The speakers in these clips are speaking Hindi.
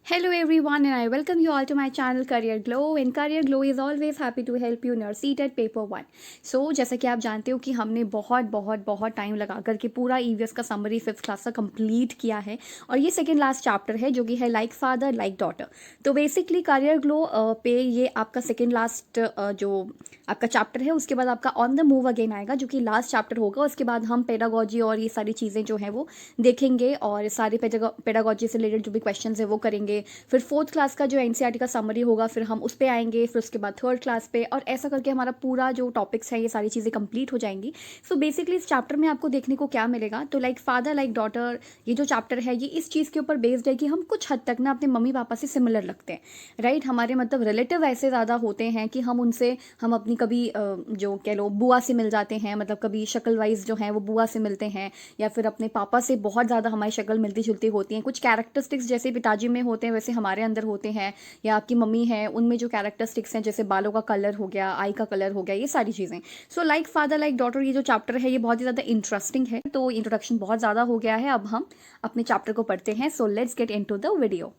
Hello everyone and I welcome you all to my channel Career Glow and Career Glow is always happy to help you in your CTET paper 1. So जैसा कि आप जानते हो कि हमने बहुत टाइम लगा करके पूरा ईवीएस का समरी 5th क्लास का कंप्लीट किया है और ये सेकंड लास्ट चैप्टर है जो कि है लाइक फादर लाइक डॉटर. तो बेसिकली करियर ग्लो पे ये आपका सेकंड लास्ट जो आपका चैप्टर है उसके बाद आपका ऑन द मूव अगेन आएगा जो कि लास्ट चैप्टर होगा. उसके बाद हम पेडागोजी और ये सारी चीज़ें जो हैं वो देखेंगे और सारे पेडागोजी से रिलेटेड जो भी क्वेश्चन है वो करेंगे. फिर फोर्थ क्लास का जो एनसीईआरटी का समरी होगा फिर हम उस पर आएंगे. फिर उसके बाद थर्ड क्लास पे और ऐसा करके हमारा पूरा जो टॉपिक्स है ये सारी चीज़ें कंप्लीट हो जाएंगी. सो बेसिकली इस चैप्टर में आपको देखने को क्या मिलेगा तो लाइक फादर लाइक डॉटर ये जो चैप्टर है ये इस चीज़ के ऊपर बेस्ड है कि हम कुछ हद तक ना अपने मम्मी पापा से सिमिलर लगते हैं. राइट हमारे मतलब रिलेटिव ऐसे ज़्यादा होते हैं कि हम अपनी कभी जो कह लो बुआ से मिल जाते हैं. मतलब कभी शक्ल वाइज जो है वो बुआ से मिलते हैं या फिर अपने पापा से बहुत ज़्यादा हमारी शक्ल मिलती जुलती होती हैं. कुछ कैरेक्टरिस्टिक्स जैसे पिताजी में होते हैं वैसे हमारे अंदर होते हैं या आपकी मम्मी है उनमें जो कैरेक्टरिस्टिक्स हैं जैसे बालों का कलर हो गया आई का कलर हो गया ये सारी चीज़ें. सो लाइक फादर लाइक डॉटर ये जो चैप्टर है ये बहुत ही ज़्यादा इंटरेस्टिंग है. तो इंट्रोडक्शन बहुत ज़्यादा हो गया है. अब हम अपने चैप्टर को पढ़ते हैं. So let's get into the video.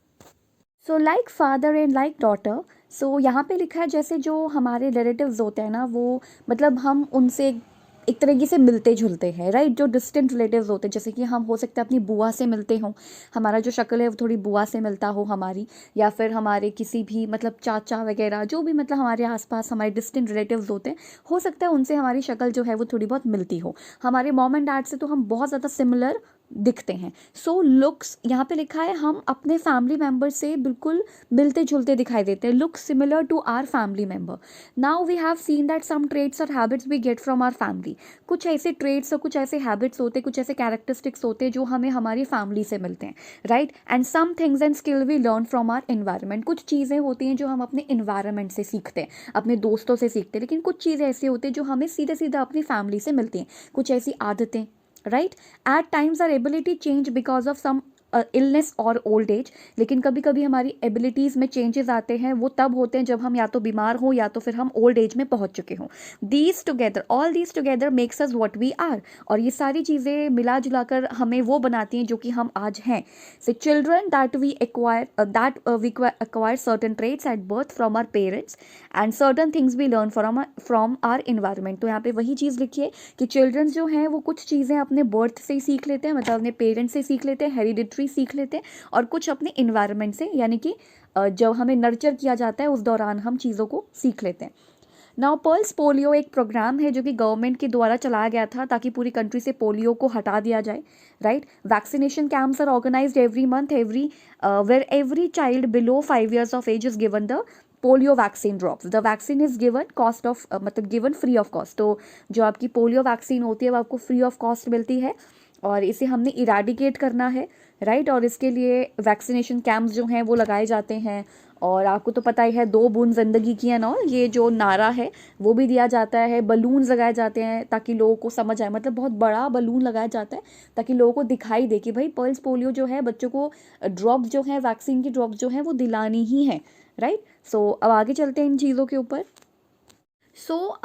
So like father and like daughter. So यहाँ पे लिखा है जैसे जो हमारे रिलेटिव्स होते हैं ना वो मतलब हम उनसे एक तरीके से मिलते जुलते हैं. राइट जो डिस्टेंट रिलेटिव्स होते हैं जैसे कि हम हो सकते हैं अपनी बुआ से मिलते हों. हमारा जो शक्ल है वो थोड़ी बुआ से मिलता हो हमारी या फिर हमारे किसी भी मतलब चाचा वगैरह जो भी मतलब हमारे आसपास हमारे डिस्टेंट रिलेटिव्स होते हैं हो सकता है उनसे हमारी शक्ल जो है वो थोड़ी बहुत मिलती हो. हमारे मॉम एंड डैड से तो हम बहुत ज़्यादा सिमिलर दिखते हैं. सो लुक्स यहाँ पे लिखा है हम अपने फैमिली मेम्बर से बिल्कुल मिलते जुलते दिखाई देते हैं. Look similar to our family member. Now we have seen that some traits और habits we get from our family. कुछ ऐसे ट्रेट्स और कुछ ऐसे हैबिट्स होते हैं कुछ ऐसे कैरेक्टरिस्टिक्स होते हैं जो हमें हमारी फैमिली से मिलते हैं. Right and some things and skill we learn from our environment. कुछ चीज़ें होती हैं जो हम अपने इन्वायरमेंट से सीखते हैं अपने दोस्तों से सीखते हैं. लेकिन कुछ चीज़ें ऐसी होती हैं जो हमें सीधे सीधा अपनी फैमिली से मिलती हैं. कुछ ऐसी आदतें. Right at times our ability change because of some illness or old age. लेकिन कभी कभी हमारी एबिलिटीज़ में चेंजेस आते हैं वो तब होते हैं जब हम या तो बीमार हो या तो फिर हम ओल्ड एज में पहुंच चुके हों. All these together makes us what we are. और ये सारी चीज़ें मिला जुलाकर हमें वो बनाती हैं जो कि हम आज हैं. से children that we acquire certain traits at birth from our parents and certain things we learn from our environment. तो यहाँ पे वही चीज़ लिखी है कि चिल्ड्रंस जो हैं वो कुछ चीज़ें अपने बर्थ से ही सीख लेते हैं मतलब अपने पेरेंट्स से सीख लेते हैं हेरिडिटरी सीख लेते हैं और कुछ अपने इन्वायरमेंट से यानी कि जब हमें नर्चर किया जाता है उस दौरान हम चीज़ों को सीख लेते हैं. नाउ पल्स पोलियो एक प्रोग्राम है जो कि गवर्नमेंट के द्वारा चलाया गया था ताकि पूरी कंट्री से पोलियो को हटा दिया जाए. Right vaccination camps are organized every month where every child below 5 years of age is given the polio vaccine drops. The vaccine is given cost of मतलब गिवन फ्री ऑफ कॉस्ट. तो जो आपकी पोलियो वैक्सीन होती है वो आपको फ्री ऑफ कॉस्ट मिलती है और इसे हमने इराडिकेट करना है. राइट और इसके लिए वैक्सीनेशन कैंप्स जो हैं वो लगाए जाते हैं. और आपको तो पता ही है 2 बूंद ज़िंदगी की है ना ये जो नारा है वो भी दिया जाता है. बलून्स लगाए जाते हैं ताकि लोगों को समझ आए मतलब बहुत बड़ा बलून लगाया जाता है ताकि लोगों को दिखाई दे कि भाई पल्स पोलियो जो है बच्चों को ड्रॉप्स जो है वैक्सीन की ड्रॉप्स जो है वो दिलानी ही है. राइट सो अब आगे चलते हैं इन चीज़ों के ऊपर.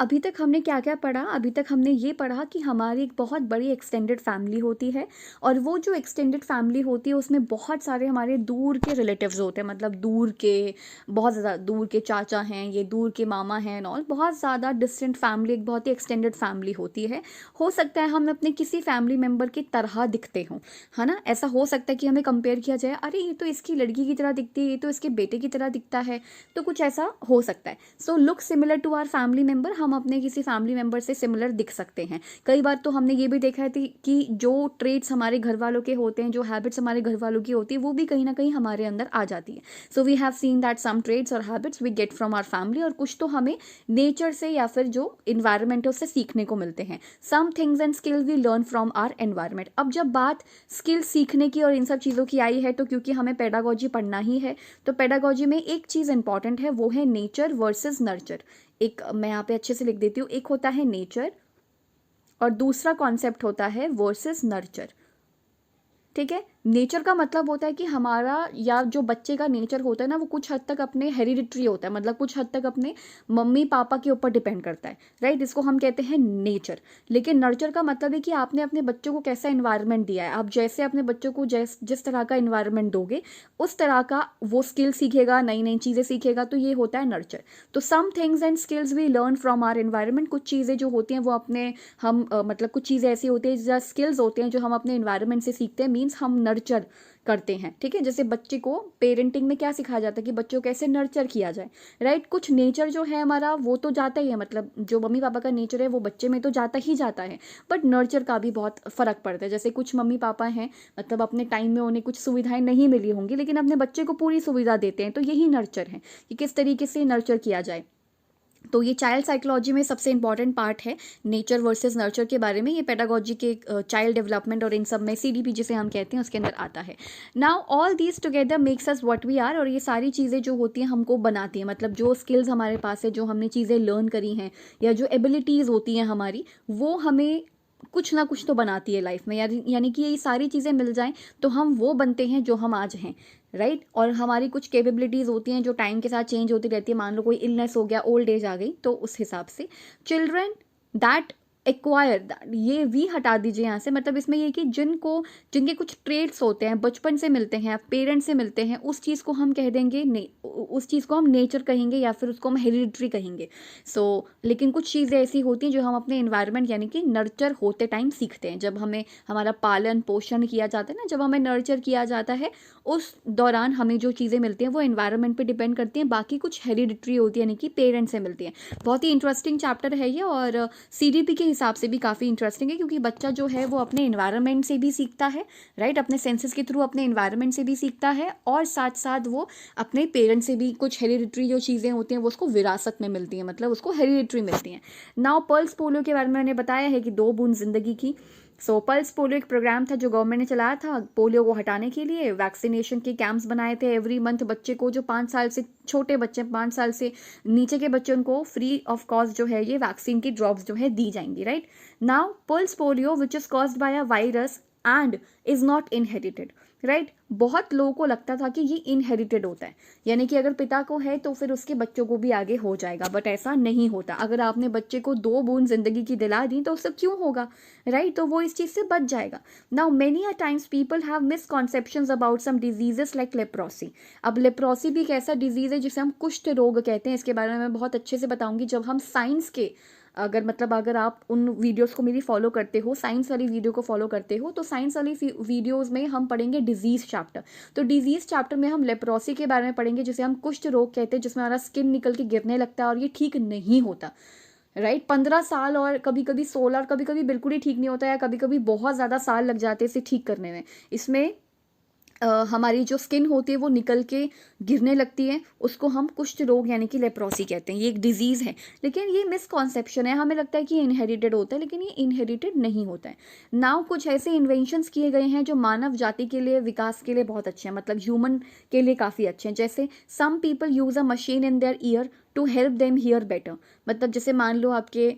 अभी तक हमने क्या क्या पढ़ा. अभी तक हमने ये पढ़ा कि हमारी एक बहुत बड़ी एक्सटेंडेड फैमिली होती है और वो जो एक्सटेंडेड फैमिली होती है उसमें बहुत सारे हमारे दूर के रिलेटिव्स होते हैं मतलब दूर के बहुत ज़्यादा दूर के चाचा हैं ये दूर के मामा हैं और बहुत ज़्यादा डिस्टेंट फैमिली एक बहुत ही एक्सटेंडेड फैमिली होती है. हो सकता है हम अपने किसी फैमिली मेम्बर की तरह दिखते हों है ना. ऐसा हो सकता है कि हमें कंपेयर किया जाए अरे ये तो इसकी लड़की की तरह दिखती है ये तो इसके बेटे की तरह दिखता है. तो कुछ ऐसा हो सकता है. So look similar to our family member. हम अपने किसी फैमिली मेंबर से सिमिलर दिख सकते हैं. कई बार तो हमने ये भी देखा है कि जो ट्रेट्स हमारे घर वालों के होते हैं जो हैबिट्स हमारे घर वालों की होती है वो भी कहीं ना कहीं हमारे अंदर आ जाती है. So we have seen that some traits और habits we get from our family और कुछ तो हमें नेचर से या फिर जो इन्वायरमेंट है उससे सीखने को मिलते हैं. Some things and skill we learn from our environment. अब जब बात स्किल सीखने की और इन सब चीज़ों की आई है तो क्योंकि हमें पेडागोजी पढ़ना ही है तो पेडागोजी में एक चीज़ इंपॉर्टेंट है वो है नेचर वर्सेस नर्चर. एक मैं यहाँ पे अच्छे से लिख देती हूँ. एक होता है नेचर और दूसरा कॉन्सेप्ट होता है वर्सेस नर्चर. ठीक है नेचर का मतलब होता है कि हमारा या जो बच्चे का नेचर होता है ना, वो कुछ हद तक अपने हेरिडिटरी होता है, मतलब कुछ हद तक अपने मम्मी पापा के ऊपर डिपेंड करता है, राइट। इसको हम कहते हैं नेचर। लेकिन नर्चर का मतलब है कि आपने अपने बच्चों को कैसा इन्वायरमेंट दिया है। आप जैसे अपने बच्चों को जिस तरह का इन्वायरमेंट दोगे, उस तरह का वो स्किल सीखेगा, नई नई चीज़ें सीखेगा, तो ये होता है नर्चर। तो some things and skills we learn from our environment. कुछ चीज़ें जो होती हैं वो अपने मतलब कुछ चीज़ें ऐसी होती हैं, जो स्किल्स होते हैं जो हम अपने इन्वायरमेंट से सीखते हैं, मीन्स हम नर्चर करते हैं, ठीक है। जैसे बच्चे को पेरेंटिंग में क्या सिखाया जाता है कि बच्चों को कैसे नर्चर किया जाए, राइट। कुछ नेचर जो है हमारा वो तो जाता ही है, मतलब जो मम्मी पापा का नेचर है वो बच्चे में तो जाता ही जाता है, बट नर्चर का भी बहुत फ़र्क पड़ता है। जैसे कुछ मम्मी पापा हैं, मतलब अपने टाइम में उन्हें कुछ सुविधाएं नहीं मिली होंगी, लेकिन अपने बच्चे को पूरी सुविधा देते हैं, तो यही नर्चर है कि किस तरीके से नर्चर किया जाए। तो ये चाइल्ड साइकोलॉजी में सबसे इंपॉर्टेंट पार्ट है नेचर वर्सेस नर्चर के बारे में। ये पेडागोजी के चाइल्ड डेवलपमेंट और इन सब में CDP जिसे हम कहते हैं उसके अंदर आता है। Now all these together makes us what we are. और ये सारी चीज़ें जो होती हैं हमको बनाती हैं, मतलब जो स्किल्स हमारे पास है, जो हमने चीज़ें लर्न करी हैं, या जो एबिलिटीज़ होती हैं हमारी, वो हमें कुछ ना कुछ तो बनाती है लाइफ में। यानी कि ये सारी चीज़ें मिल जाएं तो हम वो बनते हैं जो हम आज हैं, राइट। और हमारी कुछ कैपेबिलिटीज़ होती हैं जो टाइम के साथ चेंज होती रहती है। मान लो कोई इलनेस हो गया, ओल्ड एज आ गई, तो उस हिसाब से चिल्ड्रन दैट एक्वायर, ये वी हटा दीजिए यहाँ से। मतलब इसमें ये कि जिनके कुछ ट्रेड्स होते हैं, बचपन से मिलते हैं, पेरेंट्स से मिलते हैं, उस चीज़ को हम कह देंगे उस चीज़ को हम नेचर कहेंगे, या फिर उसको हम हेरिडिटरी कहेंगे। लेकिन कुछ चीज़ें ऐसी होती हैं जो हम अपने इन्वायरमेंट यानी कि नर्चर होते टाइम सीखते हैं। जब हमें हमारा पालन पोषण किया जाता है ना, जब हमें नर्चर किया जाता है, उस दौरान हमें जो चीज़ें मिलती हैं वो इन्वायरमेंट पे डिपेंड करती हैं। बाकी कुछ हेरिडिटरी होती है, यानी कि पेरेंट्स से मिलती हैं। बहुत ही इंटरेस्टिंग चैप्टर है ये, और CDP के हिसाब से भी काफ़ी इंटरेस्टिंग है, क्योंकि बच्चा जो है वो अपने इन्वायरमेंट से भी सीखता है, राइट। अपने सेंसेस के थ्रू अपने इन्वायरमेंट से भी सीखता है, और साथ साथ वो अपने पेरेंट्स से भी कुछ हेरिडिटरी जो चीज़ें होती हैं वो उसको विरासत में मिलती हैं, मतलब उसको हेरिडिटरी मिलती हैं। नाउ पल्स पोलियो के बारे में मैंने बताया है कि 2 बूंद जिंदगी की। पल्स पोलियो एक प्रोग्राम था जो गवर्नमेंट ने चलाया था पोलियो को हटाने के लिए। वैक्सीनेशन के कैंप्स बनाए थे एवरी मंथ। बच्चे को जो 5 साल से छोटे बच्चे, 5 साल से नीचे के बच्चे, उनको फ्री ऑफ कॉस्ट जो है ये वैक्सीन की ड्रॉप्स जो है दी जाएंगी, right. Now pulse polio which is caused by a virus and is not inherited, right. बहुत लोगों को लगता था कि ये इनहेरिटेड होता है, यानी कि अगर पिता को है तो फिर उसके बच्चों को भी आगे हो जाएगा, बट ऐसा नहीं होता। अगर आपने बच्चे को 2 बूंद जिंदगी की दिला दी तो उससे क्यों होगा, राइट। तो वो इस चीज़ से बच जाएगा। Now many a times people have misconceptions about some diseases like leprosy. अब लेप्रोसी भी एक ऐसा डिजीज़ है जिसे हम कुष्ठ रोग कहते हैं। इसके बारे में मैं बहुत अच्छे से बताऊंगी जब हम साइंस के, अगर आप उन वीडियोस को मेरी फॉलो करते हो, साइंस वाली वीडियो को फॉलो करते हो, तो साइंस वाली वीडियोस में हम पढ़ेंगे डिजीज़ चैप्टर। तो डिजीज़ चैप्टर में हम लेप्रोसी के बारे में पढ़ेंगे, जिसे हम कुष्ठ रोग कहते हैं, जिसमें हमारा स्किन निकल के गिरने लगता है और ये ठीक नहीं होता, राइट। 15 साल और कभी कभी 16 और कभी कभी बिल्कुल ही ठीक नहीं होता, या कभी कभी बहुत ज़्यादा साल लग जाते हैं इसे ठीक करने में। इसमें हमारी जो स्किन होती है वो निकल के गिरने लगती है, उसको हम कुष्ठ रोग यानी कि लेप्रोसी कहते हैं। ये एक डिजीज़ है, लेकिन ये मिसकॉन्सेप्शन है। हमें लगता है कि ये इनहेरिटेड होता है, लेकिन ये इनहेरिटेड नहीं होता है। नाउ कुछ ऐसे इन्वेंशंस किए गए हैं जो मानव जाति के लिए, विकास के लिए बहुत अच्छे हैं, मतलब ह्यूमन के लिए काफ़ी अच्छे हैं। जैसे some people use a machine in their ear to help them hear better. मतलब जैसे मान लो आपके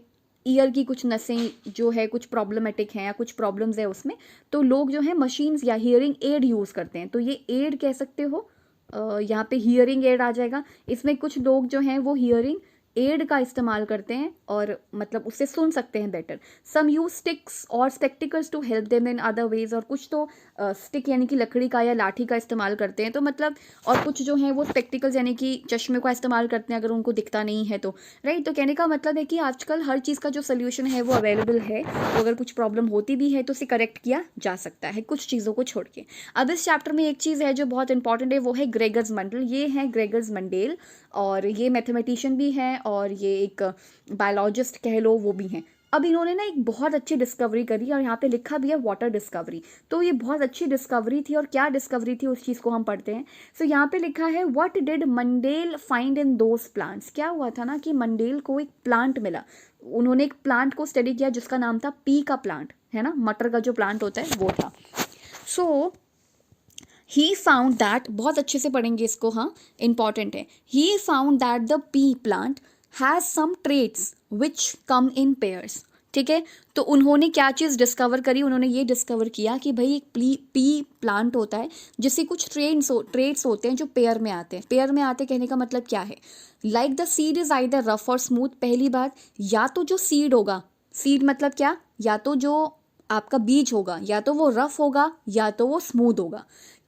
ईयर की कुछ नसें जो है कुछ प्रॉब्लमेटिक हैं या कुछ प्रॉब्लम्स है उसमें, तो लोग जो है मशीन्स या हियरिंग एड यूज़ करते हैं। तो ये एड कह सकते हो, यहाँ पे हियरिंग एड आ जाएगा। इसमें कुछ लोग जो हैं वो हियरिंग एड का इस्तेमाल करते हैं और मतलब उससे सुन सकते हैं better. Some use sticks or spectacles to help them in other ways. और कुछ तो स्टिक यानी कि लकड़ी का या लाठी का इस्तेमाल करते हैं, तो मतलब, और कुछ जो हैं वो स्पेक्टिकल्स यानी कि चश्मे का इस्तेमाल करते हैं अगर उनको दिखता नहीं है तो, राइट। तो कहने का मतलब है कि आजकल हर चीज़ का जो सोल्यूशन है वो अवेलेबल है। तो अगर कुछ प्रॉब्लम होती भी है तो उसे करेक्ट किया जा सकता है कुछ चीज़ों को छोड़ के। अब इस चैप्टर में एक चीज़ है जो बहुत इंपॉर्टेंट है, वो है ग्रेगर्स मंडल। ये है ग्रेगर्स मंडेल, और ये मैथमेटिशियन भी हैं और ये एक बायोलॉजिस्ट कह लो वो भी हैं। अब इन्होंने ना एक बहुत अच्छी डिस्कवरी करी, और यहाँ पे लिखा भी है वाटर डिस्कवरी। तो ये बहुत अच्छी डिस्कवरी थी, और क्या डिस्कवरी थी उस चीज़ को हम पढ़ते हैं। सो यहाँ पे लिखा है what did Mendel find in those plants. क्या हुआ था ना कि मंडेल को एक प्लांट मिला। उन्होंने एक प्लांट को स्टडी किया जिसका नाम था पी का प्लांट, है ना, मटर का जो प्लांट होता है वो था। सो ही फाउंड दैट, बहुत अच्छे से पढ़ेंगे इसको, हाँ इंपॉर्टेंट है। He found that the pea plant has some traits which come in pairs. ठीक है। तो उन्होंने क्या चीज़ डिस्कवर करी, उन्होंने ये डिस्कवर किया कि भाई एक पी प्लांट होता है जिससे कुछ ट्रेड्स होते हैं जो पेयर में आते हैं। पेयर में आते कहने का मतलब क्या है, like the seed is either rough और स्मूथ। पहली बात, या तो जो सीड होगा, सीड मतलब क्या, या तो जो आपका बीज होगा या तो वो रफ होगा या तो वो स्मूथ होगा,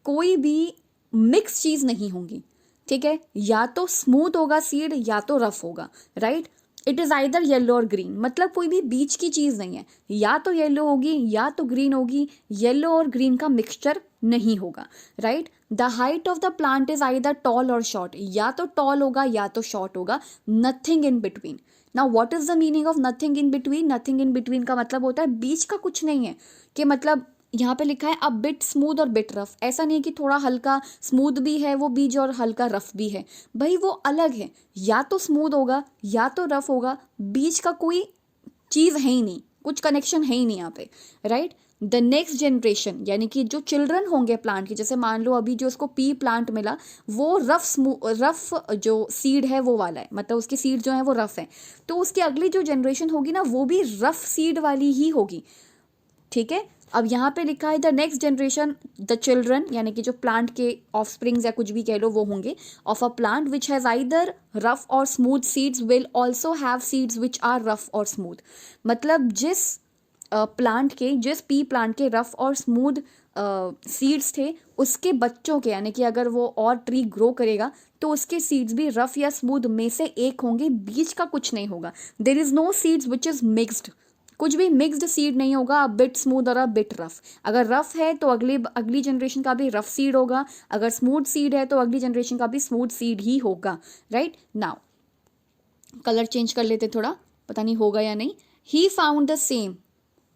कोई भी मिक्स चीज़ नहीं होगी, ठीक है। या तो स्मूथ होगा सीड या तो रफ होगा, right. It is either yellow और ग्रीन, मतलब कोई भी बीच की चीज़ नहीं है, या तो येलो होगी या तो ग्रीन होगी, येलो और ग्रीन का मिक्सचर नहीं होगा, right. The height of the plant is either tall or short, या तो टॉल होगा या तो शॉर्ट होगा, nothing in between. Now what is the meaning of nothing in between? Nothing in between का मतलब होता है बीच का कुछ नहीं है, कि मतलब यहाँ पे लिखा है अ बिट स्मूथ और बिट रफ, ऐसा नहीं है कि थोड़ा हल्का स्मूथ भी है वो बीज और हल्का रफ भी है, भाई वो अलग है, या तो स्मूथ होगा या तो रफ होगा, बीच का कोई चीज़ है ही नहीं, कुछ कनेक्शन है ही नहीं यहाँ पे, राइट। द नेक्स्ट जनरेशन यानी कि जो चिल्ड्रन होंगे प्लांट के, जैसे मान लो अभी जो उसको पी प्लांट मिला वो रफ जो सीड है वो वाला है, मतलब उसकी सीड जो है वो रफ है, तो उसकी अगली जो जनरेशन होगी ना वो भी रफ सीड वाली ही होगी, ठीक है। अब यहाँ पे लिखा है the next generation the children, यानी कि जो प्लांट के ऑफस्प्रिंग्स या कुछ भी कह लो वो होंगे, of a plant which has either rough और smooth seeds will also have seeds which are rough और स्मूथ। मतलब जिस पी प्लांट के रफ और स्मूथ सीड्स थे, उसके बच्चों के, यानी कि अगर वो और ट्री ग्रो करेगा तो उसके सीड्स भी रफ या स्मूथ में से एक होंगे, बीच का कुछ नहीं होगा। There is no seeds which is mixed, कुछ भी मिक्स्ड सीड नहीं होगा, अ बिट स्मूथ और अ बिट रफ। अगर रफ है तो अगली जनरेशन का भी रफ सीड होगा, अगर स्मूथ सीड है तो अगली जनरेशन का भी स्मूथ सीड ही होगा, राइट। नाउ कलर चेंज कर लेते थोड़ा, पता नहीं होगा या नहीं। He found the same,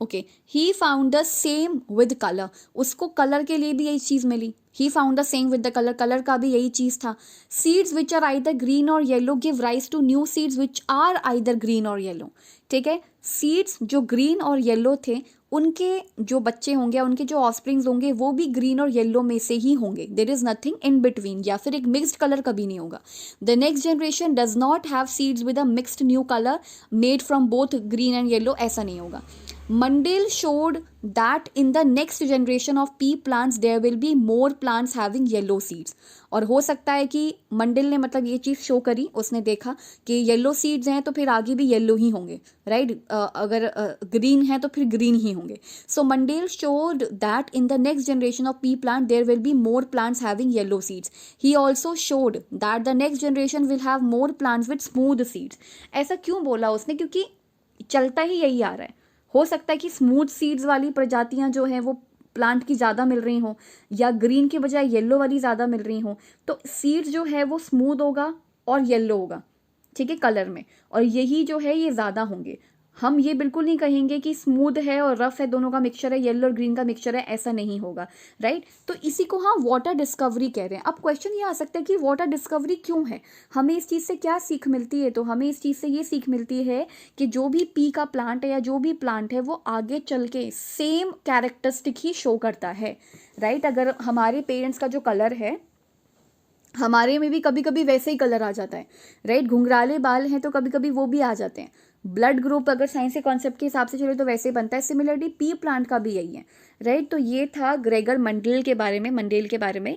okay, he found the same with colour, उसको कलर के लिए भी यही चीज़ मिली, he found the same with the colour, colour का भी यही चीज़ था। Seeds which are either green और yellow give rise to new seeds which are either green और येलो, ठीक है। सीड्स जो ग्रीन और येलो थे उनके जो बच्चे होंगे, उनके जो ऑफस्प्रिंग्स होंगे वो भी ग्रीन और येलो में से ही होंगे, there is nothing in between, या फिर एक मिक्स्ड कलर कभी नहीं होगा। The next generation does not have seeds with a mixed new colour made from both green and yellow, ऐसा नहीं होगा। Mundell showed that in the next generation of pea plants there will be more plants having yellow seeds। और हो सकता है कि मंडेल ने मतलब ये चीज़ शो करी, उसने देखा कि येलो सीड्स हैं तो फिर आगे भी येलो ही होंगे, राइट। अगर ग्रीन है तो फिर ग्रीन ही होंगे। सो Mendel showed that in the next generation of pea plant there will be more plants having yellow seeds। He also showed that the next generation will have more plants with smooth seeds। ऐसा क्यों बोला उसने, क्योंकि चलता ही यही आ रहा है। हो सकता है कि स्मूथ सीड्स वाली प्रजातियां जो हैं वो प्लांट की ज़्यादा मिल रही हों, या ग्रीन के बजाय येलो वाली ज़्यादा मिल रही हों, तो सीड्स जो है वो स्मूथ होगा और येलो होगा, ठीक है, कलर में, और यही जो है ये ज़्यादा होंगे। हम ये बिल्कुल नहीं कहेंगे कि स्मूथ है और रफ है दोनों का मिक्सचर है, येलो और ग्रीन का मिक्सचर है, ऐसा नहीं होगा, राइट। तो इसी को हम वाटर डिस्कवरी कह रहे हैं। अब क्वेश्चन ये आ सकता है कि वाटर डिस्कवरी क्यों है, हमें इस चीज़ से क्या सीख मिलती है? तो हमें इस चीज़ से ये सीख मिलती है कि जो भी पी का प्लांट है या जो भी प्लांट है वो आगे चल के सेम कैरेक्टरिस्टिक ही शो करता है, राइट। अगर हमारे पेरेंट्स का जो कलर है, हमारे में भी कभी कभी वैसे ही कलर आ जाता है, राइट। घुंघराले बाल हैं तो कभी कभी वो भी आ जाते हैं। ब्लड ग्रुप अगर साइंस के कॉन्सेप्ट के हिसाब से चले तो वैसे बनता है। सिमिलरली पी प्लांट का भी यही है, राइट। तो ये था ग्रेगर मंडेल के बारे में।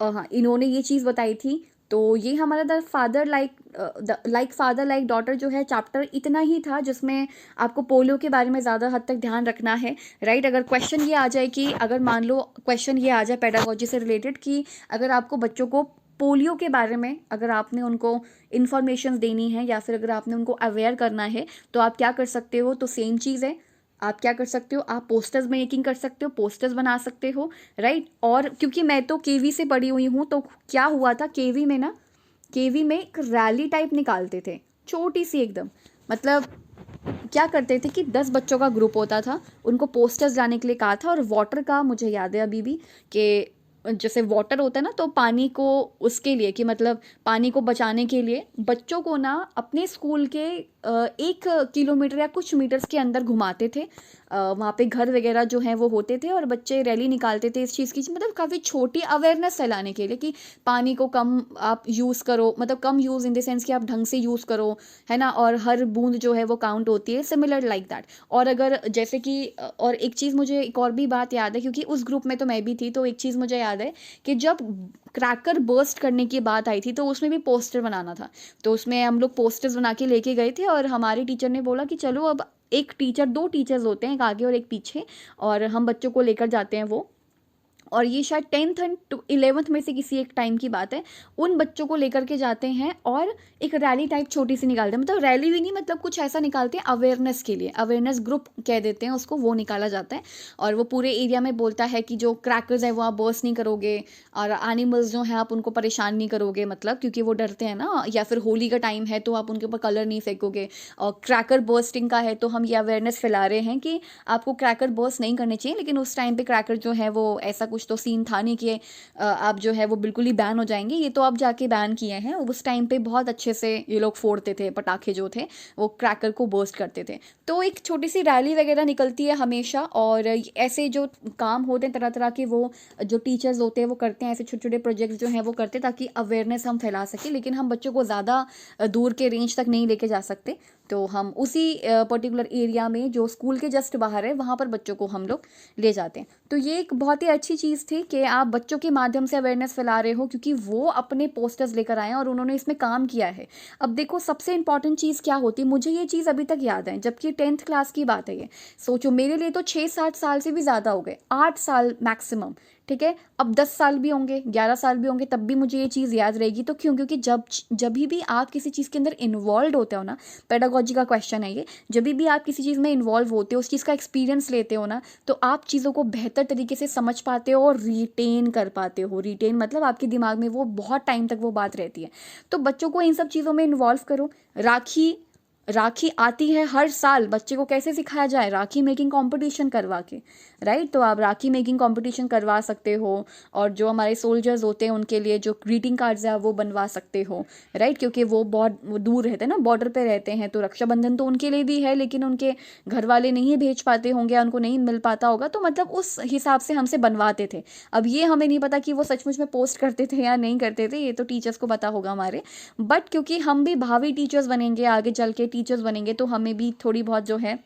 हाँ, इन्होंने ये चीज़ बताई थी। तो ये हमारा द फादर लाइक डॉटर जो है चैप्टर इतना ही था, जिसमें आपको पोलियो के बारे में ज़्यादा हद तक ध्यान रखना है, राइट। अगर क्वेश्चन ये आ जाए कि अगर मान लो क्वेश्चन ये आ जाए पेडागोजी से रिलेटेड कि अगर आपको बच्चों को पोलियो के बारे में अगर आपने उनको इन्फॉर्मेशन देनी है या फिर अगर आपने उनको अवेयर करना है तो आप क्या कर सकते हो, तो सेम चीज़ है, आप क्या कर सकते हो, आप पोस्टर्स मेकिंग कर सकते हो, पोस्टर्स बना सकते हो, राइट। और क्योंकि मैं तो केवी से पढ़ी हुई हूँ, तो क्या हुआ था केवी में एक रैली टाइप निकालते थे, छोटी सी एकदम, मतलब क्या करते थे कि 10 बच्चों का ग्रुप होता था, उनको पोस्टर्स लाने के लिए कहा था। और वाटर का मुझे याद है अभी भी कि जैसे वाटर होता है ना, तो पानी को उसके लिए कि मतलब पानी को बचाने के लिए बच्चों को ना अपने स्कूल के 1 किलोमीटर या कुछ मीटर्स के अंदर घुमाते थे। वहाँ पे घर वगैरह जो हैं वो होते थे और बच्चे रैली निकालते थे इस चीज़ की, मतलब काफ़ी छोटी अवेयरनेस फैलाने के लिए कि पानी को कम आप यूज़ करो, मतलब कम यूज़ इन द सेंस कि आप ढंग से यूज़ करो, है ना, और हर बूंद जो है वो काउंट होती है, सिमिलर लाइक दैट। और अगर जैसे कि और एक चीज़ मुझे एक और भी बात याद है, क्योंकि उस ग्रुप में तो मैं भी थी, तो एक चीज़ मुझे याद है कि जब क्रैकर बर्स्ट करने की बात आई थी तो उसमें भी पोस्टर बनाना था। तो उसमें हम लोग पोस्टर्स बना के लेके गए थे और हमारे टीचर ने बोला कि चलो अब एक टीचर, 2 टीचर्स होते हैं, एक आगे और एक पीछे, और हम बच्चों को लेकर जाते हैं वो, और ये शायद 10th एंड 11th में से किसी एक टाइम की बात है। उन बच्चों को लेकर के जाते हैं और एक रैली टाइप छोटी सी निकालते हैं, मतलब रैली भी नहीं, मतलब कुछ ऐसा निकालते हैं अवेयरनेस के लिए, अवेयरनेस ग्रुप कह देते हैं उसको, वो निकाला जाता है। और वो पूरे एरिया में बोलता है कि जो क्रैकर्स हैं वो आप बर्स्ट नहीं करोगे, और एनिमल्स जो हैं आप उनको परेशान नहीं करोगे, मतलब क्योंकि वो डरते हैं ना, या फिर होली का टाइम है तो आप उनके ऊपर कलर नहीं फेंकोगे। और क्रैकर बर्स्टिंग का है तो हम ये अवेयरनेस फैला रहे हैं कि आपको क्रैकर बर्स्ट नहीं करने चाहिए, लेकिन उस टाइम पे क्रैकर जो है वो ऐसा कुछ तो सीन था नहीं कि आप जो है वो बिल्कुल ही बैन हो जाएंगे, ये तो आप जाके बैन किए हैं। उस टाइम पे बहुत अच्छे से ये लोग फोड़ते थे, पटाखे जो थे वो क्रैकर को बर्स्ट करते थे। तो एक छोटी सी रैली वगैरह निकलती है हमेशा, और ऐसे जो काम होते हैं तरह तरह के, वो जो टीचर्स होते हैं वो करते हैं, ऐसे छोटे छोटे प्रोजेक्ट्स जो हैं वो करते हैं ताकि अवेयरनेस हम फैला सकें, लेकिन हम बच्चों को ज़्यादा दूर के रेंज तक नहीं लेके जा सकते। तो हम उसी पर्टिकुलर एरिया में जो स्कूल के जस्ट बाहर है वहाँ पर बच्चों को हम लोग ले जाते हैं। तो ये एक बहुत ही अच्छी चीज़ थी कि आप बच्चों के माध्यम से अवेयरनेस फैला रहे हो, क्योंकि वो अपने पोस्टर्स लेकर आए हैं और उन्होंने इसमें काम किया है। अब देखो सबसे इंपॉर्टेंट चीज़ क्या होती है, मुझे ये चीज़ अभी तक याद है, जबकि 10th क्लास की बात है ये। सोचो मेरे लिए तो 6-7 साल से भी ज़्यादा हो गए, 8 साल मैक्सिमम, ठीक है। अब 10 साल भी होंगे, 11 साल भी होंगे, तब भी मुझे ये चीज़ याद रहेगी। तो क्यों? क्योंकि जब भी आप किसी चीज़ के अंदर इन्वॉल्व होते हो ना, पेडागोजी का क्वेश्चन है ये, जब भी आप किसी चीज़ में इन्वॉल्व होते हो, उस चीज़ का एक्सपीरियंस लेते हो ना, तो आप चीज़ों को बेहतर तरीके से समझ पाते हो और रिटेन कर पाते हो। रिटेन मतलब आपके दिमाग में वो बहुत टाइम तक वो बात रहती है। तो बच्चों को इन सब चीज़ों में इन्वॉल्व करो। राखी राखी आती है हर साल, बच्चे को कैसे सिखाया जाए? राखी मेकिंग कंपटीशन करवा के, राइट। तो आप राखी मेकिंग कंपटीशन करवा सकते हो, और जो हमारे सोल्जर्स होते हैं उनके लिए जो ग्रीटिंग कार्ड्स है वो बनवा सकते हो, राइट, क्योंकि वो बहुत दूर रहते हैं ना, बॉर्डर पे रहते हैं। तो रक्षाबंधन तो उनके लिए भी है, लेकिन उनके घर वाले नहीं भेज पाते होंगे, उनको नहीं मिल पाता होगा, तो मतलब उस हिसाब से हमसे बनवाते थे। अब ये हमें नहीं पता कि वो सचमुच में पोस्ट करते थे या नहीं करते थे, ये तो टीचर्स को पता होगा हमारे। बट क्योंकि हम भी भावी टीचर्स बनेंगे, आगे चल के टीचर्स बनेंगे, तो हमें भी थोड़ी बहुत जो है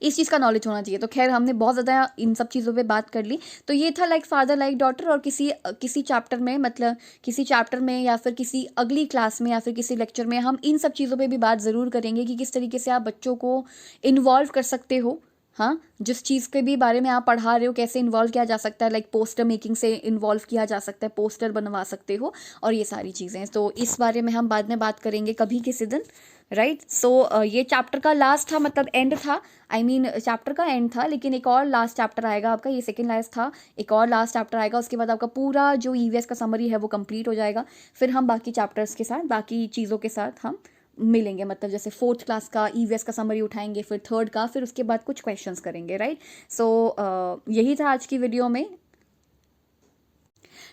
इस चीज़ का नॉलेज होना चाहिए। तो खैर हमने बहुत ज़्यादा इन सब चीज़ों पे बात कर ली। तो ये था लाइक फादर लाइक डॉटर, और किसी चैप्टर में, मतलब किसी चैप्टर में या फिर किसी अगली क्लास में या फिर किसी लेक्चर में हम इन सब चीज़ों पे भी बात ज़रूर करेंगे कि किस तरीके से आप बच्चों को इन्वॉल्व कर सकते हो। हाँ, जिस चीज़ के भी बारे में आप पढ़ा रहे हो कैसे इन्वॉल्व किया जा सकता है, लाइक पोस्टर मेकिंग से इन्वॉल्व किया जा सकता है, पोस्टर बनवा सकते हो, और ये सारी चीज़ें। तो इस बारे में हम बाद में बात करेंगे कभी किसी दिन, राइट। सो ये चैप्टर का लास्ट था, मतलब एंड था, आई मीन चैप्टर का एंड था, लेकिन एक और लास्ट चैप्टर आएगा आपका, ये सेकंड लास्ट था, एक और लास्ट चैप्टर आएगा, उसके बाद आपका पूरा जो ईवीएस का समरी है वो कंप्लीट हो जाएगा। फिर हम बाकी चैप्टर्स के साथ, बाकी चीज़ों के साथ हम मिलेंगे, मतलब जैसे 4th क्लास का ईवीएस का समरी उठाएंगे, फिर 3rd का, फिर उसके बाद कुछ क्वेश्चंस करेंगे, राइट। सो यही था आज की वीडियो में।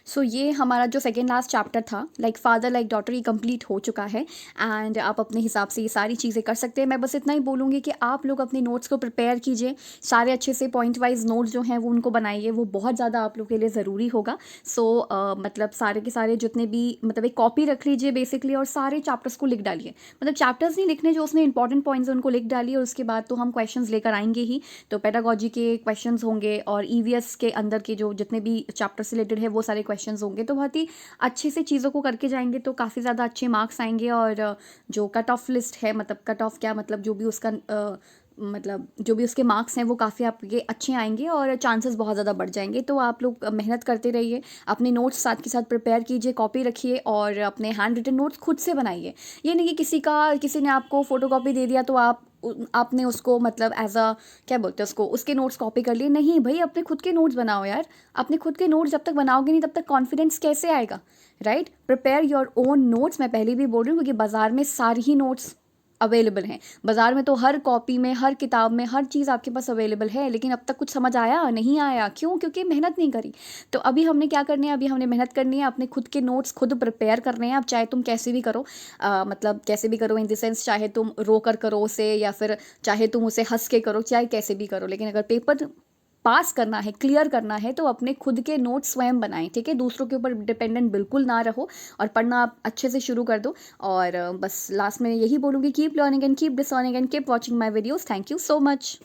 सो ये हमारा जो सेकेंड लास्ट चैप्टर था, लाइक फादर लाइक डॉटर, ये कंप्लीट हो चुका है, एंड आप अपने हिसाब से ये सारी चीज़ें कर सकते हैं। मैं बस इतना ही बोलूँगी कि आप लोग अपने नोट्स को प्रिपेयर कीजिए, सारे अच्छे से पॉइंट वाइज नोट्स जो हैं वो उनको बनाइए, वो बहुत ज़्यादा आप लोग के लिए ज़रूरी होगा। सो मतलब सारे के सारे जितने भी, मतलब एक कॉपी रख लीजिए बेसिकली, और सारे चैप्टर्स को लिख डालिए, मतलब चैप्टर्स नहीं लिखने, जो उसमें इंपॉर्टेंट पॉइंट्स हैं उनको लिख डालिए, और उसके बाद तो हम क्वेश्चंस लेकर आएंगे ही। तो पेडागोजी के क्वेश्चंस होंगे, और ईवीएस के अंदर के जो जितने भी चैप्टर से रिलेटेड है वो सारे क्वेश्चंस होंगे। तो बहुत ही अच्छे से चीज़ों को करके जाएंगे तो काफ़ी ज़्यादा अच्छे मार्क्स आएंगे, और जो कट ऑफ लिस्ट है, मतलब कट ऑफ क्या, मतलब जो भी उसका मतलब जो भी उसके मार्क्स हैं वो काफ़ी आपके अच्छे आएंगे, और चांसेस बहुत ज़्यादा बढ़ जाएंगे। तो आप लोग मेहनत करते रहिए, अपने नोट्स साथ के साथ प्रिपेयर कीजिए, कॉपी रखिए, और अपने हैंड रिटन नोट्स खुद से बनाइए। ये नहीं कि किसी ने आपको फ़ोटोकॉपी दे दिया तो आपने उसको मतलब एज अ क्या बोलते हैं उसको, उसके नोट्स कॉपी कर लिए। नहीं भाई, अपने खुद के नोट्स बनाओ यार, अपने खुद के नोट्स जब तक बनाओगे नहीं तब तक कॉन्फिडेंस कैसे आएगा, right. Prepare your own notes, मैं पहले भी बोल रही हूँ, क्योंकि बाज़ार में सारी ही नोट्स अवेलेबल हैं। बाज़ार में तो हर कॉपी में, हर किताब में, हर चीज़ आपके पास अवेलेबल है, लेकिन अब तक कुछ समझ आया? नहीं आया। क्यों? क्योंकि मेहनत नहीं करी। तो अभी हमने क्या करनी है, अभी हमने मेहनत करनी है, अपने खुद के नोट्स खुद प्रिपेयर करने हैं। अब चाहे तुम कैसे भी करो, मतलब कैसे भी करो इन द सेंस, चाहे तुम रो कर करो उसे, या फिर चाहे तुम उसे हँस के करो, चाहे कैसे भी करो, लेकिन अगर पेपर पास करना है, क्लियर करना है, तो अपने खुद के नोट्स स्वयं बनाएं, ठीक है? दूसरों के ऊपर डिपेंडेंट बिल्कुल ना रहो, और पढ़ना आप अच्छे से शुरू कर दो। और बस लास्ट में यही बोलूँगी, keep learning and keep discerning and keep watching my videos. Thank you so much.